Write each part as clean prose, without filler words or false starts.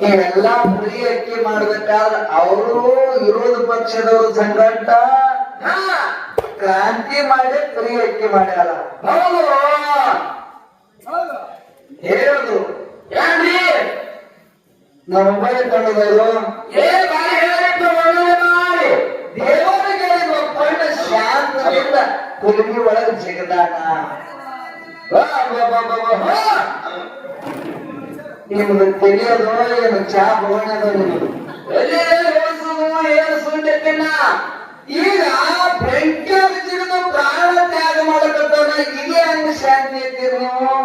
ನೀವೆಲ್ಲಾ ಫ್ರೀ ಅಕ್ಕಿ ಮಾಡ್ಬೇಕಾದ್ರೆ ಅವರು ವಿರೋಧ ಪಕ್ಷದವರು ಸಂಘಟ ಕ್ರಾಂತಿ ಮಾಡಿ ಫ್ರೀ ಅಕ್ಕಿ ಮಾಡ್ಯಾರ. ಹೇಳುದು ನಮ್ಮ ಮೊಬೈಲ್ ತಂಡದವರು ದೇವರಿಗೆ ಒಪ್ಪಂಡ ಶಾಂತದಿಂದ ಕುಲುಮಿ ಒಳಗೆ ಜಿಗದಾನ. ನಿಮ್ದು ತಿಳಿಯೋದು ಏನು ಚಾ ಭವನದ ನಿಮ್ದು ಏನು ಸುಂದಕ್ಕಿನ್ನ ಈಗ ಬೆಂಕಿ ಜಿಗಿದು ಪ್ರಾಣ ತ್ಯಾಗ ಮಾಡಕತ್ತವನ ಇದೇ ಹಂಗ ಶಾಂತಿ ಐತೀರಿ ನೀವು?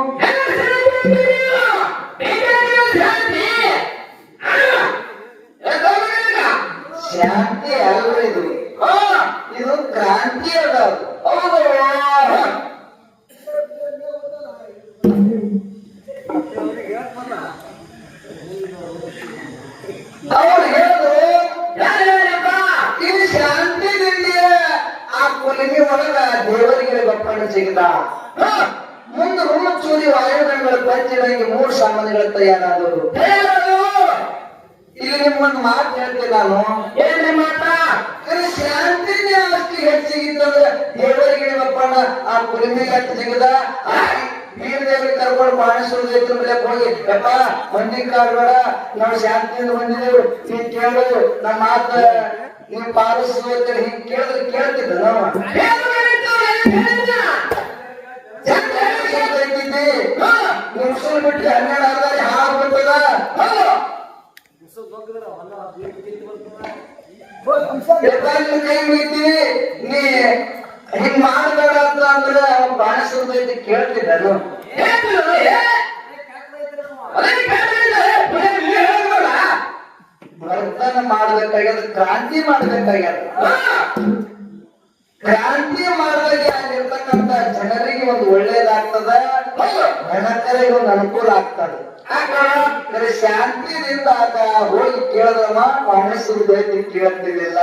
ಶಾಂತಿ ಅಲ್ಲ ಇದು, ಇದು ಕ್ರಾಂತಿ ಅದ. ಅವ್ರು ಹೇಳಿದ್ರು ಇದು ಶಾಂತಿದಿಂದ ಆ ಕುಲಿಗೆ ಒಳಗ ದೇವರಿಗೆ ಗೊಪ್ಪಣ್ಣ ಸಿಗದ. ಮುಂದೆ ರೂಮ ಚೂರಿ ವಾಯುಗಣಗಳು ಪಂಚಿದಂಗೆ 3 ಸಾಮಾನುಗಳು ತಯಾರಾದವರು. ಇಲ್ಲಿ ನಿಮ್ಮೊಂದು ಮಾತು ಹೇಳ್ತೀನಿ ನಾನು. ಏನ್ರಿ ಮಾತ? ಶಾಂತಿನೇ ಅಷ್ಟು ಹೆಚ್ಚಿಗಿತ್ತಂದ್ರೆ ದೇವರಿಗೆ ಗೊಪ್ಪಣ್ಣ ಆ ಕುಲಿಗೆ ಎಷ್ಟು ಸಿಗದ. ನೀರ್ ದೇವರಿಗೆ ಕರ್ಕೊಂಡು ಪಾಣಿಸೋದು ಹೋಗಿ ಯಪ್ಪ ಮಂದಿ ಕಾಡ್ಬೇಡ, ನಾವು ಶಾಂತಿಯಿಂದ ಬಂದಿದ್ದೇವೆ, ನೀನ್ ಕೇಳು ನಮ್ಮ ಮಾತ ನೀವು ಪಾಲಿಸು ಅಂತ ಹಿಂಗ್ ಕೇಳಿದ್ರೆ ಕೇಳ್ತಿದ್ದ ನಾವು ಮುಗಿಸಲು ಬಿಟ್ಟು 12 ಆದ್ರೆ ಹಾಳು ಬರ್ತದ. ಕೈ ಮುಗಿತೀವಿ ನೀ ಹಿಂಗ್ ಮಾಡಬೇಡ ಅಂತ ಅಂದ್ರೆ ಬಾಣಿಸೋದೈತಿ ಕೇಳ್ತಿದ್ದನು. ವರ್ತನ ಮಾಡ್ಬೇಕಾಗ್ಯದ, ಕ್ರಾಂತಿ ಮಾಡ್ಬೇಕಾಗ್ಯದ. ಕ್ರಾಂತಿ ಮಾಡಿದಾಗ ಅಲ್ಲಿರ್ತಕ್ಕಂಥ ಜನರಿಗೆ ಒಂದು ಒಳ್ಳೇದಾಗ್ತದ, ಗಣಕರಿಗೆ ಒಂದು ಅನುಕೂಲ ಆಗ್ತದೆ. ಶಾಂತಿದಿಂದ ಆಗ ಹೋಗಿ ಕೇಳದಮ್ಮ ಬಾಣಿಸೋದೈತಿ ಕೇಳ್ತಿರ್ಲಿಲ್ಲ.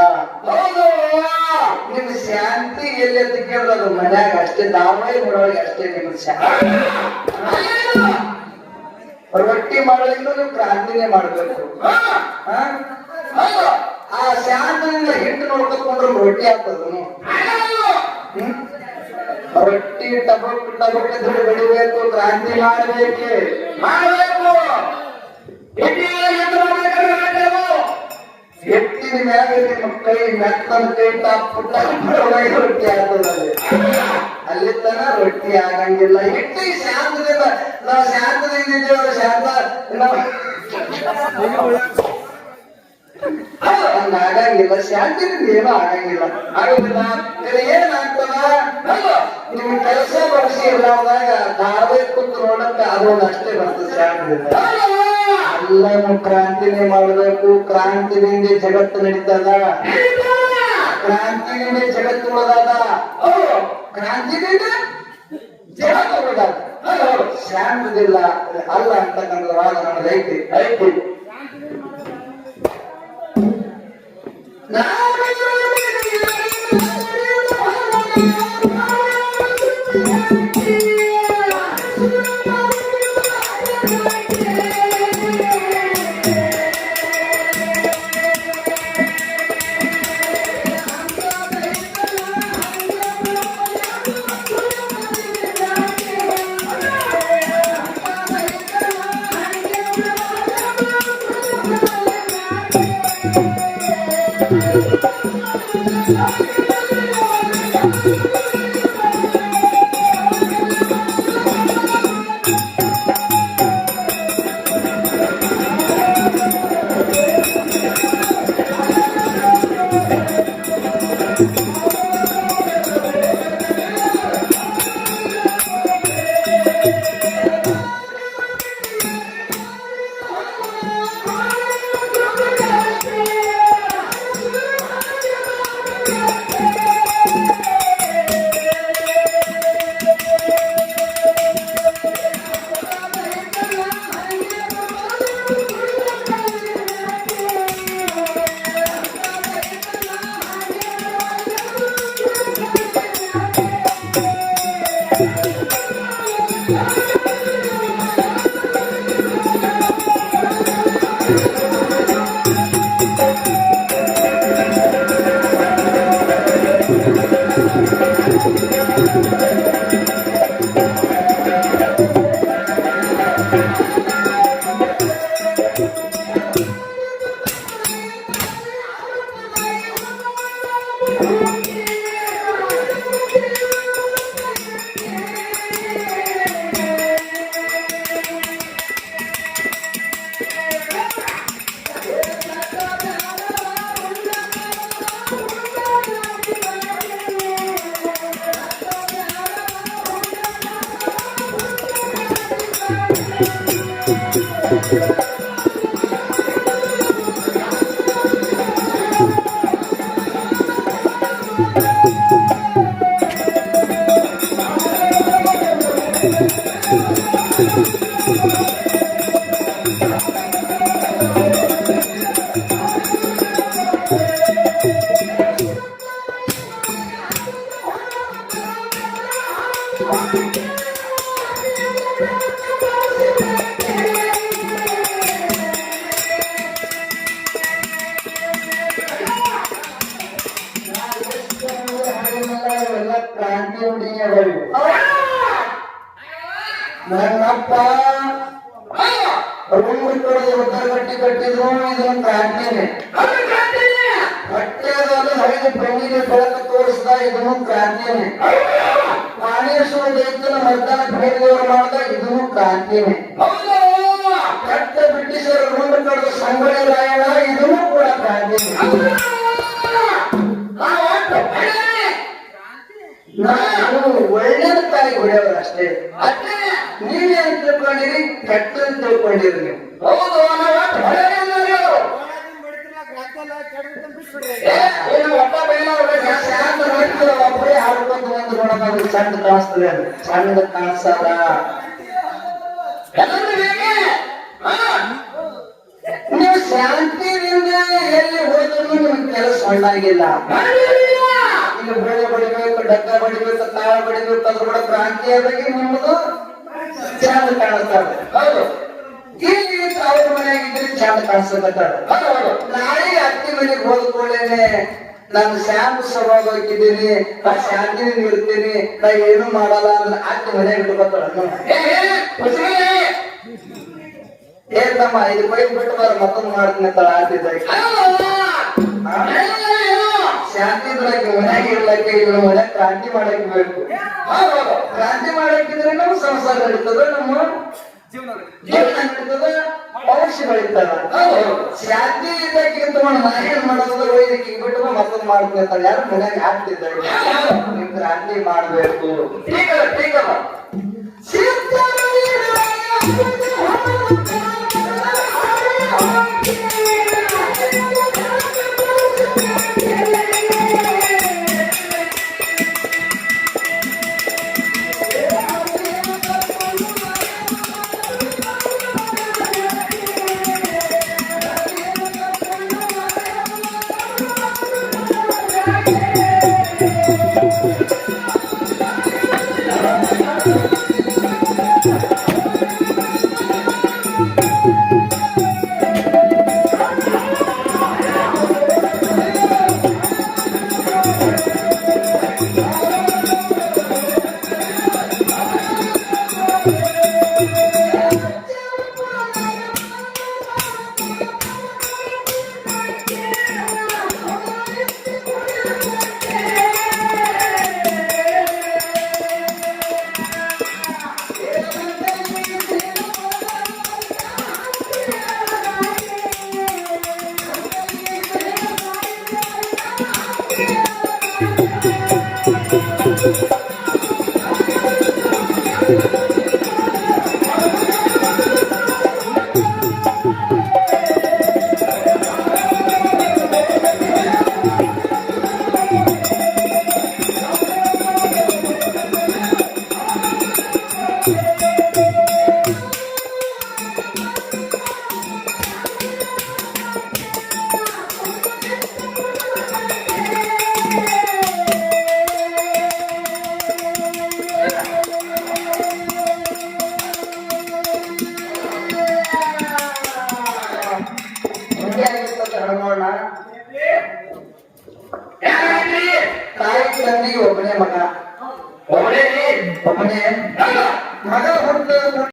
ನಿಮ್ ಶಾಂತಿ ಎಲ್ಲಿ ಅಂತ ಕೇಳಿದ್ರೆ ಅದು ಮನ್ಯಾಗ ಅಷ್ಟೇ, ದಾವಣಿ ಮಾಡೋರಿಗೆ ಅಷ್ಟೇ ನಿಮ್ಗೆ ಶಾಂತಿ. ರೊಟ್ಟಿ ಮಾಡೋದ್ರಿಂದ ನೀವು ಕ್ರಾಂತಿನೇ ಮಾಡ್ಬೇಕು. ಆ ಶಾಂತಿಯಿಂದ ಹಿಟ್ಟು ನೋಡ್ಕೊಂಡ್ರೆ ರೊಟ್ಟಿ ಆಗ್ತದನು. ರೊಟ್ಟಿ ಟಬಕ್ ಟಬಕ್ ದುಡ್ಡು ಬೆಳಿಬೇಕು, ಕ್ರಾಂತಿ ಮಾಡಬೇಕು. ಎತ್ತಿನ ಮ್ಯಾಗ ನಿಮ್ಮ ಕೈ ಮೆತ್ತನ ಕೈ ಪುಟ್ಟ ರೊಟ್ಟಿ ಆಗ್ತದಲ್ಲಿ. ಅಲ್ಲಿ ತನ ರೊಟ್ಟಿ ಆಗಂಗಿಲ್ಲ. ಹಿಟ್ಟು ಶಾಂತದಿಂದ ನಾವು ಶಾಂತದಿಂದ ಇದ್ದೇವೆ. ಶಾಂತ ಹಂಗಾಗಂಗಿಲ್ಲ, ಶಾಂತಿನಿಂದ ಏನೂ ಆಗಂಗಿಲ್ಲ. ಆಗೋದಿಲ್ಲ. ಏನಾಗ್ತದ ನಿಮ್ ಕೆಲಸ ಬಡಿಸಿ ಇಲ್ಲಾರ್ದಾಗ ಧಾರಾವಾಹಿ ಕೂತು ನೋಡಕ್ಕೆ ಅದೊಂದು ಅಷ್ಟೇ ಬರ್ತದೆ ಶಾಂತಿಯಿಂದ. ಎಲ್ಲಾನು ಕ್ರಾಂತಿನೇ ಮಾಡಬೇಕು. ಕ್ರಾಂತಿನಿಂದ ಜಗತ್ತು ನಡೀತದ, ಕ್ರಾಂತಿನಿಂದ ಜಗತ್ತು ಉಳದಾದ, ಕ್ರಾಂತಿನಿಂದ ಜಗತ್ತು ಉಳದಾದ. ಶಾಂತದಿಲ್ಲ ಅಲ್ಲ ಅಂತಕ್ಕಂಥ ವಾದ ನಮ್ಮದು ಐತಿ ಐತಿ. ಕ್ರಾಂತಿ ಹುಡುಗಿಯರು ನನ್ನಪ್ಪ ರೂಮ್ ಕೊಡೋದು ಉತ್ತರಗಟ್ಟಿ ಕಟ್ಟಿದ್ರು ಇದೊಂದು ಕ್ರಾಂತಿನೇ ಕಟ್ಟೆದಲ್ಲಿ ಹರಿದು ಬೆಣ್ಣಿಗೆ ಬೆಳಕು ತೋರಿಸ್ದ ಇದನ್ನು ಕ್ರಾಂತಿನೇ ಪ್ರಾಣೇಶ್ವರ ದೈತ್ಯನ ಮರ್ದನ ಭೇದವರು ಮಾಡ್ದ ಇದನ್ನು ಕ್ರಾಂತಿನೇ ಕಟ್ಟ ಬ್ರಿಟಿಷರ ರೂಮ್ ಕಡದ ಸಂಗೊಳ್ಳಿ ರಾಯಣ ಇದನ್ನು ಕೂಡ ಕ್ರಾಂತಿನೇ ನಾನು ಒಳ್ಳೆದಕ್ಕಾಗಿ ಹೊಡೆಯವರು ಅಷ್ಟೇ ನೀವೇನ್ ತಿಳ್ಕೊಂಡಿರಿ ಕೆಟ್ಟದ್ ತಿಳ್ಕೊಂಡಿರಿ ನೀವು ಹೌದು ಒಬ್ಬರೇ ಹಾಡ್ಕೊಂಡು ಒಂದು ನೋಡೋದು ಚಂದ ಕಾಣಿಸ್ತದೆ ಚಂದ ಕಾಣಿಸಲ್ಲ ನೀವು ಶಾಂತಿಯಿಂದ ಎಲ್ಲಿ ಹೋದ್ರು ನಿಮ್ಗೆ ಕೆಲಸ ಹೊಂದಾಗಿಲ್ಲ ಇಲ್ಲಿ ಬೋಳೆ ಬಡಿಬೇಕು ಡಕ್ಕ ಬಡಿಬೇಕು ತಾಳ ಬಡಿಬೇಕು ಅದು ಕೂಡ ಕ್ರಾಂತಿ ಆದಾಗ ನಿಮ್ಮದು ಚಂದ ಕಾಣಿಸ್ತಾರೆ ಹೌದು ಇಲ್ಲಿ ಅವ್ರ ಮನೆಯಾಗಿದ್ರೆ ಚಂದ ಕಾಣಿಸ್ತಾರೆ ನಾಳೆ ಅತ್ತಿ ಮನೆಗೆ ಹೋದ್ಕೊಳ್ಳೇನೆ ನಾನು ಶಾಂತ ಸ್ವಭಾವ ಹಾಕಿದ್ದೀನಿ ಆ ಶಾಂತಿನ ಇರ್ತೀನಿ ನಾ ಏನು ಮಾಡಲ್ಲ ಅಂದ್ರೆ ಅತ್ತಿ ಮನೆಯಾಗ ಇಟ್ಕೊತಾಳ ಏನ್ತಮ್ಮ ಇದು ಬೈಕ್ ಬಿಟ್ಟು ಬರ ಮತ್ತೊಂದು ಮಾಡ್ತೀನಿ ತಳ ಆತಿದ್ದಾಗ ಶಾಂತಿ ಇದ್ರಾಕಿ ಮನೆಯಾಗ ಇರ್ಲಕ್ಕೆ ಇಲ್ಲ ಮನೆ ಕ್ರಾಂತಿ ಮಾಡಕ್ ಬೇಕು ಕ್ರಾಂತಿ ಮಾಡಕ್ಕಿದ್ರೆ ನಮ್ಮ ಸಂಸಾರ ನಡೀತದ ನಮ್ಮ ಜೀವನ ನಡೀತದ ಭವಿಷ್ಯ ಬೆಳೀತದ ಶಾಂತಿ ಇದ್ದಕ್ಕಿಂತ ನಾ ಏನ್ ಮಾಡೋದು ಇದಕ್ಕೆ ಬಿಟ್ಟು ಮತ್ತೊಂದು ಮಾಡ್ತೀನಿ ಅಂತ ಯಾರು ಮನೆಯಾಗ ಹಾಕ್ತಿದ್ದಾರೆ ಕ್ರಾಂತಿ ಮಾಡ್ಬೇಕು ಟೀಕಲ್ಲ ಒಬ್ಬನೇ ಮಗ ಒಬ್ಬನೇ ಮಗ ಹುಟ್ಟು